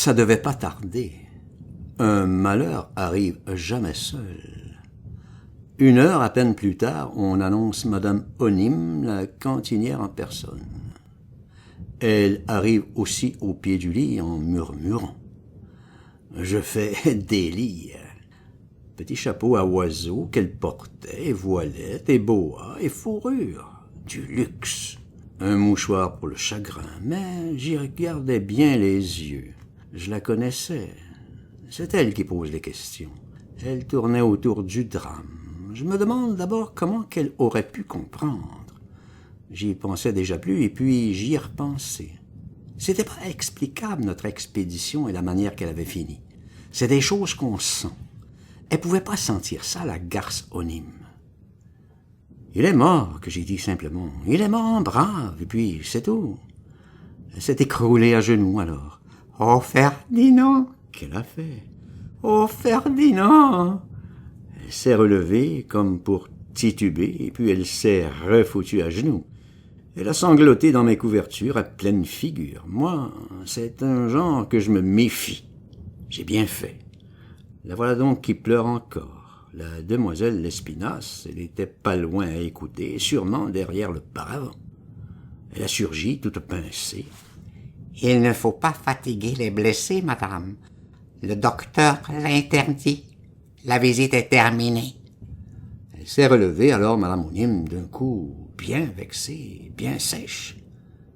Ça devait pas tarder. Un malheur arrive jamais seul. 1 heure à peine plus tard, on annonce Madame Onim, la cantinière en personne. Elle arrive aussi au pied du lit en murmurant. Je fais délire. Petit chapeau à oiseaux qu'elle portait, et voilette, et boa, et fourrure. Du luxe. Un mouchoir pour le chagrin, mais j'y regardais bien les yeux. Je la connaissais. C'est elle qui pose les questions. Elle tournait autour du drame. Je me demande d'abord comment qu'elle aurait pu comprendre. J'y pensais déjà plus, et puis j'y ai repensé. C'était pas explicable, notre expédition et la manière qu'elle avait fini. C'est des choses qu'on sent. Elle pouvait pas sentir ça, la garce Onim. Il est mort, que j'ai dit simplement. Il est mort brave, et puis c'est tout. Elle s'est écroulée à genoux alors. « Oh, Ferdinand !» Qu'elle a fait. « Oh, Ferdinand !» Elle s'est relevée comme pour tituber, et puis elle s'est refoutue à genoux. Elle a sangloté dans mes couvertures à pleine figure. Moi, c'est un genre que je me méfie. J'ai bien fait. La voilà donc qui pleure encore. La demoiselle Lespinasse, elle était pas loin à écouter, sûrement derrière le paravent. Elle a surgi, toute pincée. « Il ne faut pas fatiguer les blessés, madame. Le docteur l'interdit. La visite est terminée. » Elle s'est relevée alors, madame Onim, d'un coup, bien vexée, bien sèche.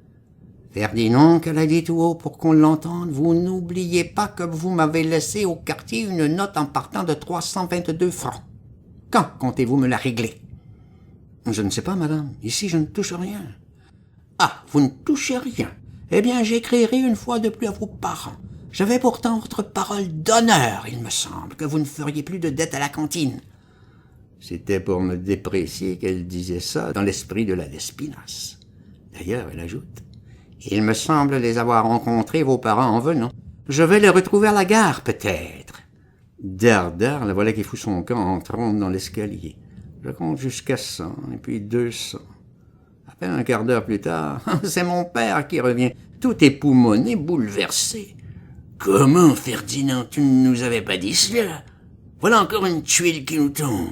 « Ferdinand, qu'elle a dit tout haut pour qu'on l'entende, vous n'oubliez pas que vous m'avez laissé au quartier une note en partant de 322 francs. Quand comptez-vous me la régler? »« Je ne sais pas, madame. Ici, je ne touche rien. »« Ah, vous ne touchez rien. Eh bien, j'écrirai une fois de plus à vos parents. J'avais pourtant votre parole d'honneur, il me semble, que vous ne feriez plus de dette à la cantine. » C'était pour me déprécier qu'elle disait ça dans l'esprit de la Lespinasse. D'ailleurs, elle ajoute. Il me semble les avoir rencontrés, vos parents, en venant. Je vais les retrouver à la gare, peut-être. Dardard, la voilà qui fout son camp en trompe dans l'escalier. Je compte jusqu'à 100, et puis 200. À peine un quart d'heure plus tard, c'est mon père qui revient, tout époumoné, bouleversé. « Comment, Ferdinand, tu ne nous avais pas dit cela? Voilà encore une tuile qui nous tombe.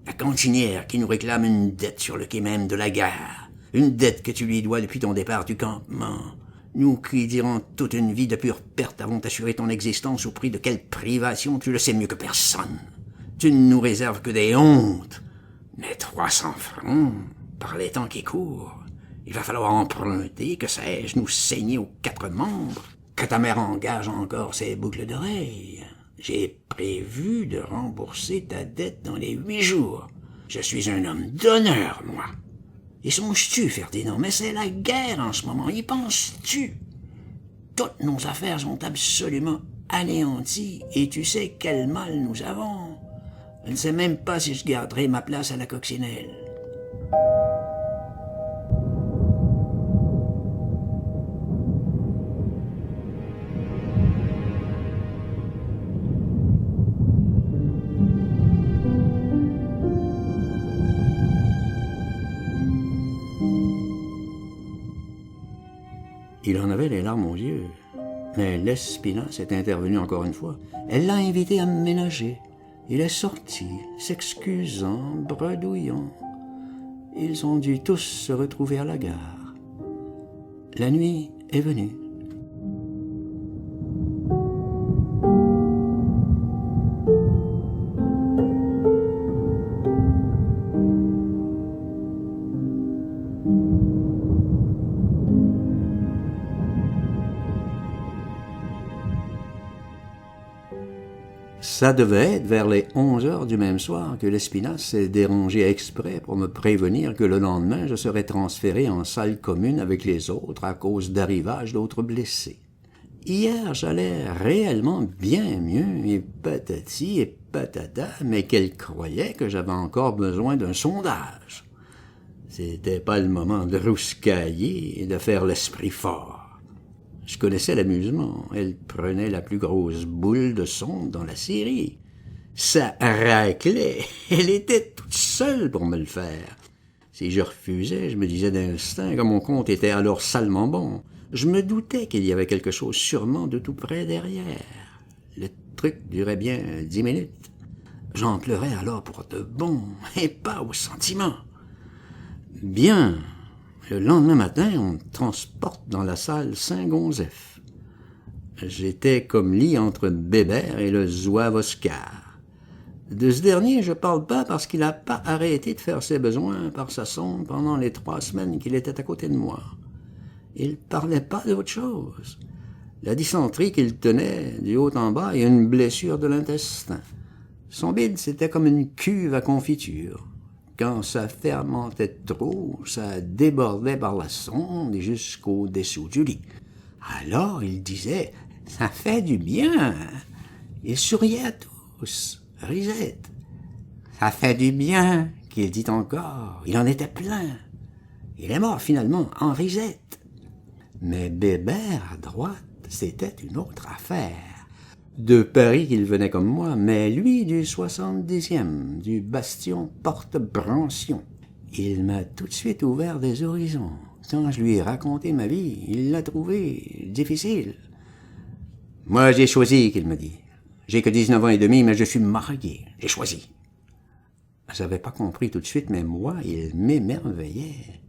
La cantinière qui nous réclame une dette sur le quai même de la gare. Une dette que tu lui dois depuis ton départ du campement. Nous qui, durant toute une vie de pure perte, avons assuré ton existence au prix de quelle privation, tu le sais mieux que personne. Tu ne nous réserves que des hontes. Mais 300 francs, par les temps qui courent, il va falloir emprunter, que sais-je, nous saigner aux 4 membres, que ta mère engage encore ses boucles d'oreilles. J'ai prévu de rembourser ta dette dans les 8 jours. Je suis un homme d'honneur, moi. Y songes-tu, Ferdinand? Mais c'est la guerre en ce moment, y penses-tu? Toutes nos affaires sont absolument anéanties, et tu sais quel mal nous avons. Je ne sais même pas si je garderai ma place à la coccinelle. Il en avait les larmes aux yeux. Mais Lespinasse est intervenue encore une fois. Elle l'a invité à me ménager. Il est sorti, s'excusant, bredouillant. Ils ont dû tous se retrouver à la gare. La nuit est venue. Ça devait être vers les 11 heures du même soir que Lespinasse s'est dérangé exprès pour me prévenir que le lendemain, je serais transféré en salle commune avec les autres à cause d'arrivage d'autres blessés. Hier, j'allais réellement bien mieux, et patati et patata, mais qu'elle croyait que j'avais encore besoin d'un sondage. C'était pas le moment de rouscailler et de faire l'esprit fort. Je connaissais l'amusement. Elle prenait la plus grosse boule de sonde dans la série. Ça raclait. Elle était toute seule pour me le faire. Si je refusais, je me disais d'instinct que mon compte était alors salement bon. Je me doutais qu'il y avait quelque chose sûrement de tout près derrière. Le truc durait bien 10 minutes. J'en pleurais alors pour de bon, et pas au sentiment. Bien, le lendemain matin, on me transporte dans la salle Saint-Gonzef. J'étais comme lit entre Bébert et le zouave Oscar. De ce dernier, je parle pas parce qu'il n'a pas arrêté de faire ses besoins par sa sonde pendant les 3 semaines qu'il était à côté de moi. Il parlait pas d'autre chose. La dysenterie qu'il tenait du haut en bas et une blessure de l'intestin. Son bide, c'était comme une cuve à confiture. Quand ça fermentait trop, ça débordait par la sonde jusqu'au dessous du lit. Alors il disait « Ça fait du bien ». Il souriait à tous. Risette. « Ça fait du bien », qu'il dit encore. Il en était plein. Il est mort finalement en risette. Mais Bébert à droite, c'était une autre affaire. De Paris qu'il venait comme moi, mais lui du 70e, du bastion Porte-Brancion. Il m'a tout de suite ouvert des horizons. Quand je lui ai raconté ma vie, il l'a trouvé difficile. « Moi, j'ai choisi », qu'il me dit. « J'ai que 19 ans et demi, mais je suis marié. J'ai choisi. » J'avais pas compris tout de suite, mais moi, il m'émerveillait.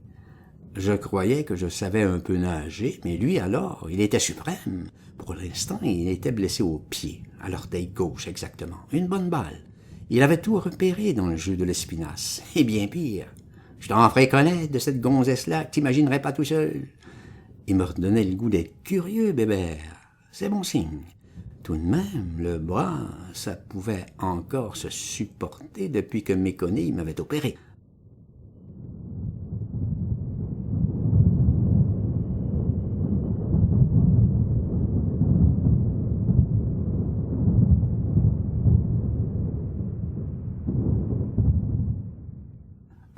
Je croyais que je savais un peu nager, mais lui, alors, il était suprême. Pour l'instant, il était blessé au pied, à l'orteil gauche exactement. Une bonne balle. Il avait tout repéré dans le jeu de l'Espinasse. Et bien pire. Je t'en ferai connaître de cette gonzesse-là que t'imaginerais pas tout seul. Il me redonnait le goût d'être curieux, Bébert. C'est bon signe. Tout de même, le bras, ça pouvait encore se supporter depuis que Méconné m'avait opéré.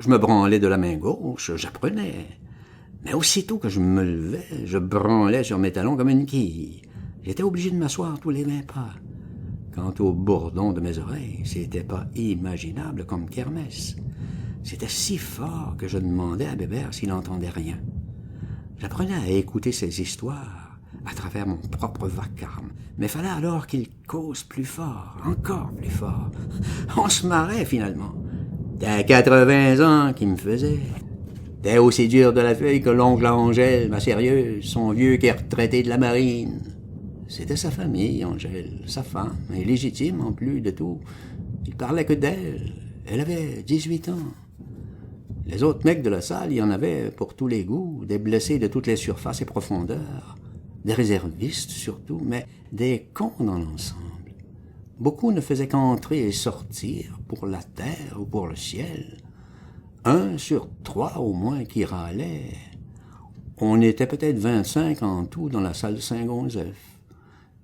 Je me branlais de la main gauche, j'apprenais. Mais aussitôt que je me levais, je branlais sur mes talons comme une quille. J'étais obligé de m'asseoir tous les 20 pas. Quant au bourdon de mes oreilles, c'était pas imaginable comme kermesse. C'était si fort que je demandais à Bébert s'il n'entendait rien. J'apprenais à écouter ses histoires à travers mon propre vacarme, mais fallait alors qu'il cause plus fort, encore plus fort. On se marrait finalement. T'as 80 ans qu'il me faisait. T'es aussi dur de la feuille que l'oncle Angèle, ma sérieuse, son vieux qui est retraité de la marine. C'était sa famille, Angèle, sa femme, et légitime en plus de tout. Il parlait que d'elle. Elle avait 18 ans. Les autres mecs de la salle, il y en avait pour tous les goûts, des blessés de toutes les surfaces et profondeurs, des réservistes surtout, mais des cons dans l'ensemble. Beaucoup ne faisaient qu'entrer et sortir pour la terre ou pour le ciel. 1 sur 3 au moins qui râlait. On était peut-être 25 en tout dans la salle Saint-Gonzef.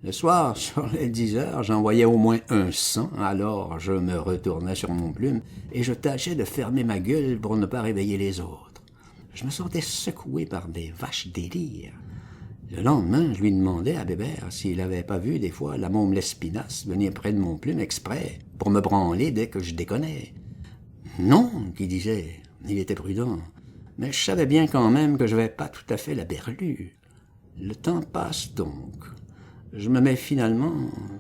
Le soir, sur les 10 heures, j'en voyais au moins un 100, alors je me retournais sur mon plume et je tâchais de fermer ma gueule pour ne pas réveiller les autres. Je me sentais secoué par des vaches délires. Le lendemain, je lui demandais à Bébert s'il avait pas vu des fois la môme l'Espinasse venir près de mon plume exprès pour me branler dès que je déconnais. Non, qu'il disait, il était prudent, mais je savais bien quand même que je n'avais pas tout à fait la berlue. Le temps passe donc. Je me mets finalement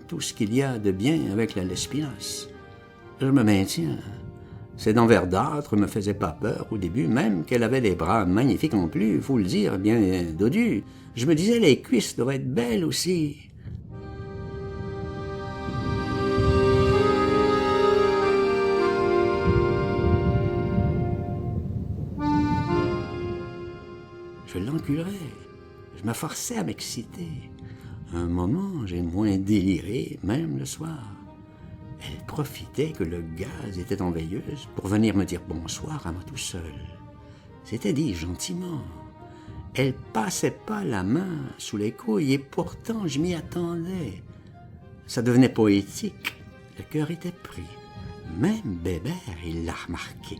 tout ce qu'il y a de bien avec la l'Espinasse. Je me maintiens. Ses dents verdâtres me faisaient pas peur au début, même qu'elle avait les bras magnifiques non plus, faut le dire, bien dodus. Je me disais, les cuisses doivent être belles aussi. Je l'enculerais. Je me forçais à m'exciter. Un moment, j'ai moins déliré, même le soir. Elle profitait que le gaz était en veilleuse pour venir me dire bonsoir à moi tout seul. C'était dit gentiment. Elle passait pas la main sous les couilles et pourtant je m'y attendais. Ça devenait poétique. Le cœur était pris. Même Bébert, il l'a remarqué.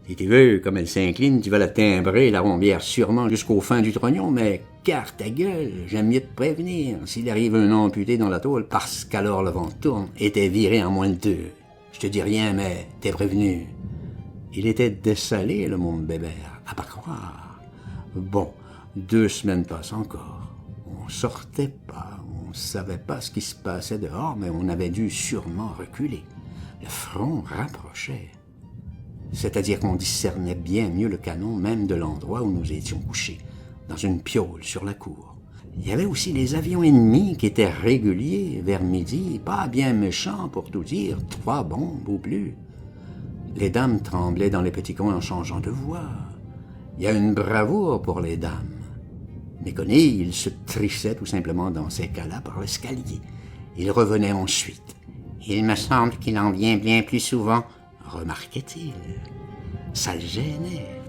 Si tu veux, comme elle s'incline, tu vas la timbrer, la rombière sûrement jusqu'au fin du trognon, mais car ta gueule, j'aime mieux te prévenir. S'il arrive un amputé dans la tôle, parce qu'alors le vent tourne, et t'es viré en moins de 2. Je te dis rien, mais t'es prévenu. Il était dessalé, le mon bébert, à pas croire. Bon, 2 semaines passent encore. On sortait pas, on savait pas ce qui se passait dehors, mais on avait dû sûrement reculer. Le front rapprochait. C'est-à-dire qu'on discernait bien mieux le canon même de l'endroit où nous étions couchés, dans une piaule sur la cour. Il y avait aussi les avions ennemis qui étaient réguliers vers midi, pas bien méchants pour tout dire, 3 bombes ou plus. Les dames tremblaient dans les petits coins en changeant de voix. Il y a une bravoure pour les dames. Méconnu, il se trissait tout simplement dans ces cas-là par l'escalier. Il revenait ensuite. « Il me semble qu'il en vient bien plus souvent, remarquait-il. Ça le gênait.